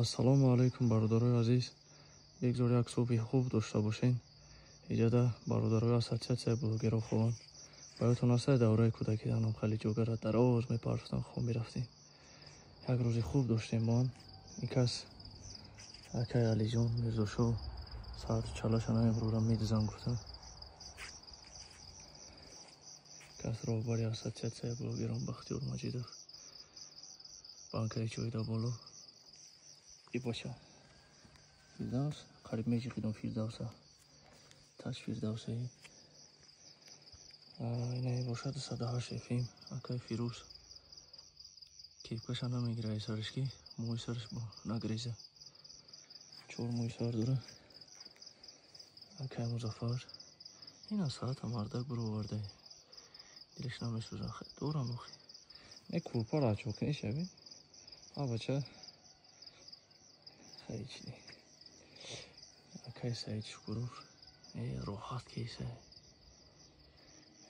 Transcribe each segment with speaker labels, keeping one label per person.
Speaker 1: ассалому алайкум бародарои азиз. Бигзор як субҳи хуб дошта бошен. Иҷада бародарои ассотсиатсияи блогероҳон. Ба ёдтон аст давраи кӯдакиданам хеле ҷогара дароз мепарафтам, хоб мерафтем. Як рӯзи хуб доштем бо ҳам. Инкас акай Алиҷон Мирзошо саату чалашана имрӯра медизам гуфтам. Кас роҳбари ассотсиатсияи блогерон Бахтиёр Маҷидов. Банкаи чойда боло. Ибоша Фирдавс қариб меҷиқидам Фирдавса. Тач Фирдавсаи. Ина бошад 108 FM. Акай Фирӯз. Кепкаша намегира сараш ки мой сараш нагреза. 4 мой сар дора. Акай Музаффар. Ина саата мардак бироварда. Дилаш намесӯзад. Дорам охи. Не курпа рачок нешави. Бача хайчи. Акай Саид Шукуров. Роҳат кеса.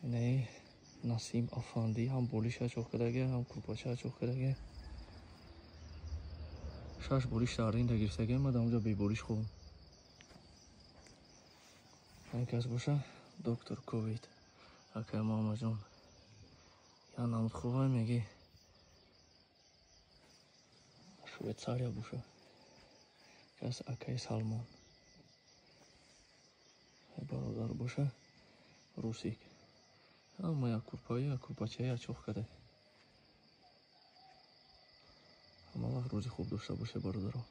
Speaker 1: Не Насим Афанди ҳам болиша чоқкадаге, ҳам курпача чоқкадаге. 6 болиш аринда гирифтаге, ма дар онҷа беболиш хубам. Ин кас боша доктор Ковид. Акай Мамаҷон. Я намуд хубай меги. Швейцария боша. Кас акай Салмон. Бародар боша Русик. Ама як курпаи, як курпачаи, як чоқкадай. Ҳама вақт рӯзи хуб дошта боше бародарон.